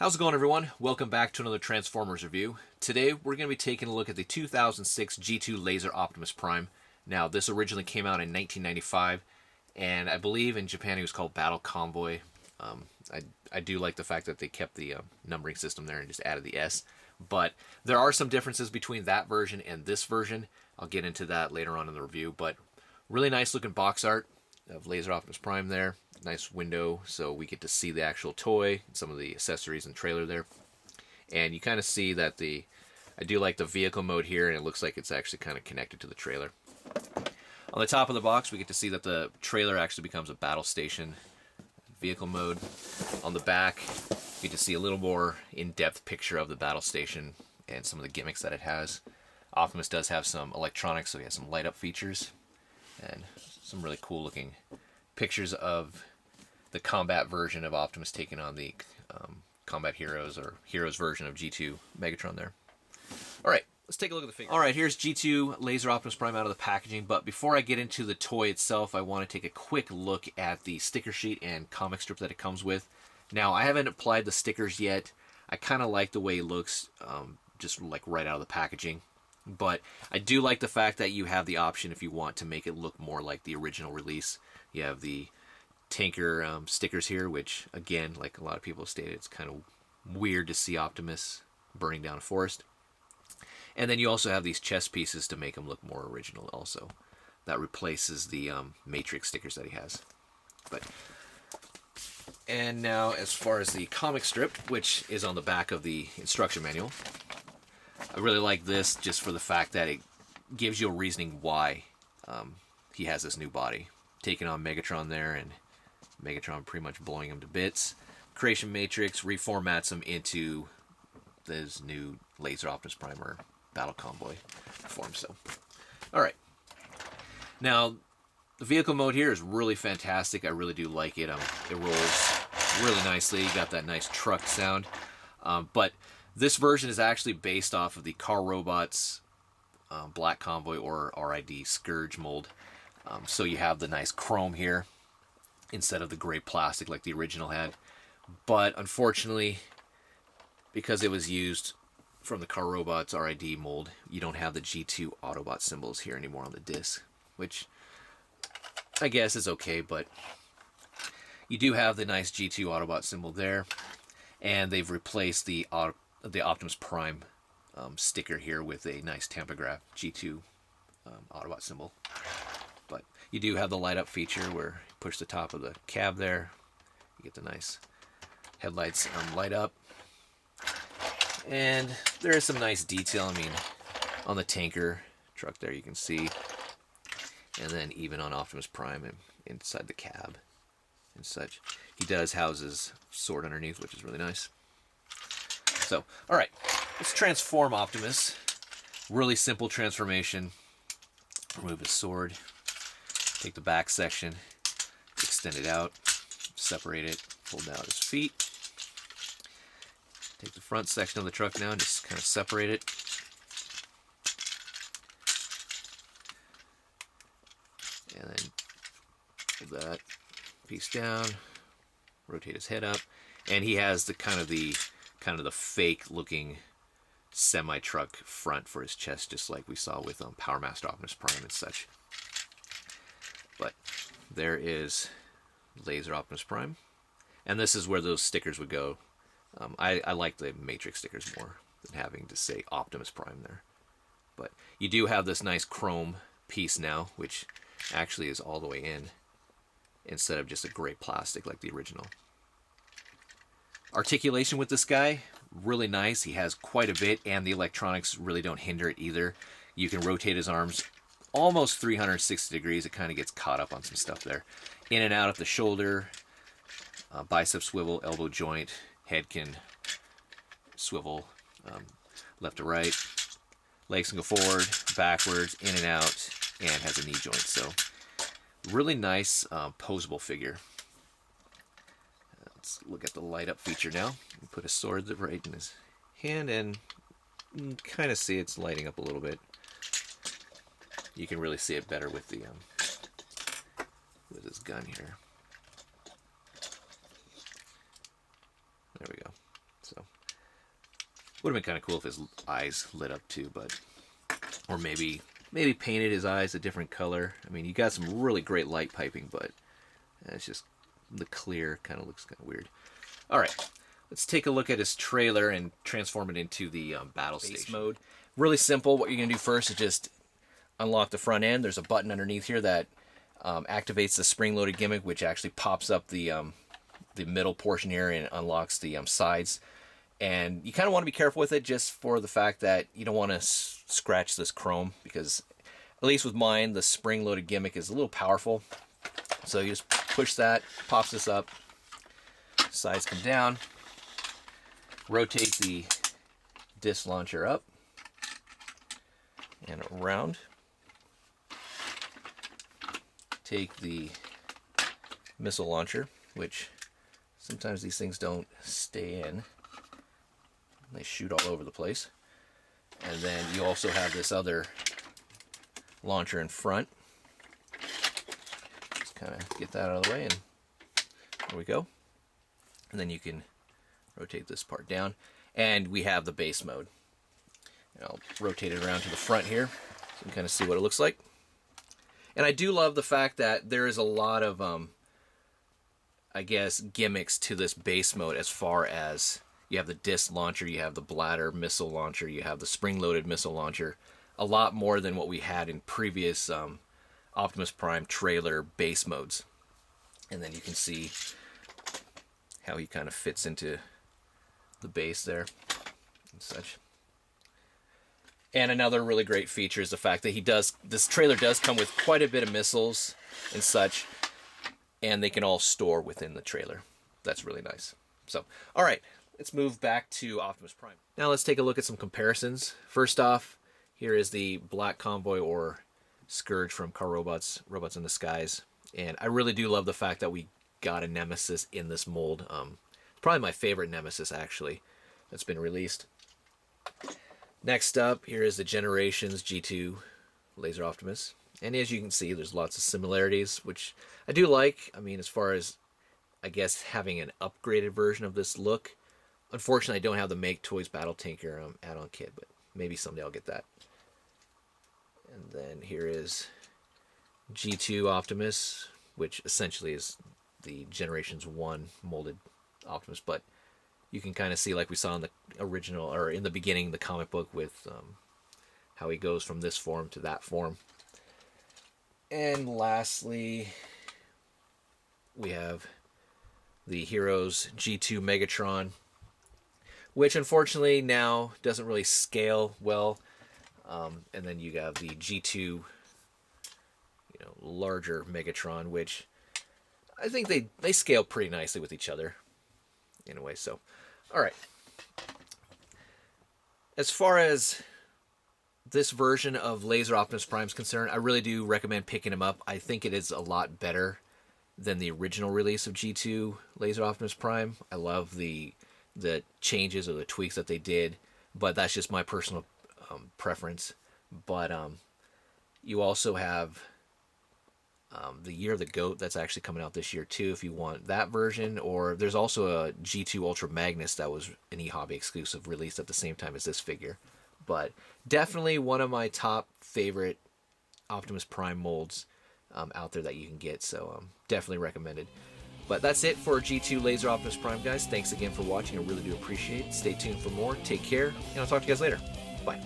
How's it going, everyone? Welcome back to another Transformers review. Today we're going to be taking a look at the 2006 G2 Laser Optimus Prime. Now, this originally came out in 1995, and I believe in Japan it was called Battle Convoy. I do like the fact that they kept the numbering system there and just added the S. But there are some differences between that version and this version. I'll get into that later on in the review. But really nice looking box art of Laser Optimus Prime there. Nice window, so we get to see the actual toy, some of the accessories and trailer there. And you kind of see that I do like the vehicle mode here, and it looks like it's actually kind of connected to the trailer. On the top of the box, we get to see that the trailer actually becomes a battle station vehicle mode. On the back, you get to see a little more in-depth picture of the battle station and some of the gimmicks that it has. Optimus does have some electronics, so he has some light-up features and some really cool looking pictures of the combat version of Optimus taking on the combat heroes or heroes version of G2 Megatron there. Alright, let's take a look at the figure. Alright, here's G2 Laser Optimus Prime out of the packaging, but before I get into the toy itself, I want to take a quick look at the sticker sheet and comic strip that it comes with. Now, I haven't applied the stickers yet. I kind of like the way it looks, just like right out of the packaging. But I do like the fact that you have the option if you want to make it look more like the original release. You have the tanker stickers here, which, again, like a lot of people stated, it's kind of weird to see Optimus burning down a forest. And then you also have these chest pieces to make him look more original also. That replaces the Matrix stickers that he has. And now, as far as the comic strip, which is on the back of the instruction manual, I really like this just for the fact that it gives you a reasoning why he has this new body. Taking on Megatron there, and Megatron pretty much blowing him to bits. Creation Matrix reformats him into this new Laser Optimus Prime or Battle Convoy form. So, alright. Now, the vehicle mode here is really fantastic. I really do like it. It rolls really nicely. You got that nice truck sound. But this version is actually based off of the Car Robots Black Convoy or RID Scourge mold. So you have the nice chrome here instead of the gray plastic like the original had. But unfortunately, because it was used from the Car Robots RID mold, you don't have the G2 Autobot symbols here anymore on the disc, which I guess is okay, but you do have the nice G2 Autobot symbol there, and they've replaced the Optimus Prime sticker here with a nice tampograph G2 Autobot symbol. But you do have the light up feature where you push the top of the cab there, you get the nice headlights light up, and there is some nice detail. I mean, on the tanker truck there you can see, and then even on Optimus Prime and inside the cab and such. He does house his sword underneath, which is really nice. So, alright, let's transform Optimus. Really simple transformation. Remove his sword. Take the back section, extend it out, separate it, fold out his feet. Take the front section of the truck now and just kind of separate it. And then pull that piece down, rotate his head up, and he has the kind of the fake looking semi-truck front for his chest, just like we saw with Power Master Optimus Prime and such. But there is Laser Optimus Prime, and this is where those stickers would go. I like the Matrix stickers more than having to say Optimus Prime there. But you do have this nice chrome piece now, which actually is all the way in, instead of just a gray plastic like the original. Articulation with this guy, really nice. He has quite a bit, and the electronics really don't hinder it either. You can rotate his arms almost 360 degrees. It kind of gets caught up on some stuff there. In and out at the shoulder, bicep swivel, elbow joint, head can swivel left to right. Legs can go forward, backwards, in and out, and has a knee joint. So really nice posable figure. Let's look at the light up feature now. Put a sword right in his hand, and you can kind of see it's lighting up a little bit. You can really see it better with the with his gun here. There we go. So Would have been kind of cool if his eyes lit up too, but or maybe painted his eyes a different color. I mean, you got some really great light piping, but it's just the clear kind of looks kind of weird. All right, let's take a look at his trailer and transform it into the battle station mode. Really simple. What you're gonna do first is just unlock the front end. There's a button underneath here that activates the spring-loaded gimmick, which actually pops up the middle portion here and unlocks the sides. And you kind of want to be careful with it, just for the fact that you don't want to scratch this chrome, because at least with mine, the spring-loaded gimmick is a little powerful. So you just push that, pops this up, sides come down, rotate the disc launcher up and around. Take the missile launcher, which sometimes these things don't stay in. They shoot all over the place. And then you also have this other launcher in front. Just kind of get that out of the way, and there we go. And then you can rotate this part down. And we have the base mode. And I'll rotate it around to the front here so you can kind of see what it looks like. And I do love the fact that there is a lot of, I guess, gimmicks to this base mode, as far as you have the disc launcher, you have the bladder missile launcher, you have the spring-loaded missile launcher. A lot more than what we had in previous Optimus Prime trailer base modes. And then you can see how he kind of fits into the base there and such. And another really great feature is the fact that this trailer does come with quite a bit of missiles and such, and they can all store within the trailer. That's really nice. So, all right, let's move back to Optimus Prime. Now let's take a look at some comparisons. First off, here is the Black Convoy, or Scourge from Car Robots in the Skies. And I really do love the fact that we got a Nemesis in this mold. Probably my favorite Nemesis, actually, that's been released. Next up, here is the Generations G2 Laser Optimus. And as you can see, there's lots of similarities, which I do like. I mean, as far as, I guess, having an upgraded version of this look. Unfortunately, I don't have the Make Toys Battle Tinker add-on kit, but maybe someday I'll get that. And then here is G2 Optimus, which essentially is the Generations 1 molded Optimus, but you can kind of see, like we saw in the original, or in the beginning, the comic book, with how he goes from this form to that form. And lastly, we have the Heroes G2 Megatron, which unfortunately now doesn't really scale well. And then you have the G2, larger Megatron, which I think they scale pretty nicely with each other in a way. So, all right. As far as this version of Laser Optimus Prime is concerned, I really do recommend picking him up. I think it is a lot better than the original release of G2 Laser Optimus Prime. I love the changes or the tweaks that they did, but that's just my personal preference. But you also have the Year of the Goat that's actually coming out this year too, if you want that version. Or there's also a G2 Ultra Magnus that was an eHobby exclusive, released at the same time as this figure. But definitely one of my top favorite Optimus Prime molds out there that you can get. So definitely recommended. But that's it for G2 Laser Optimus Prime, guys. Thanks again for watching. I really do appreciate it. Stay tuned for more. Take care, and I'll talk to you guys later. Bye.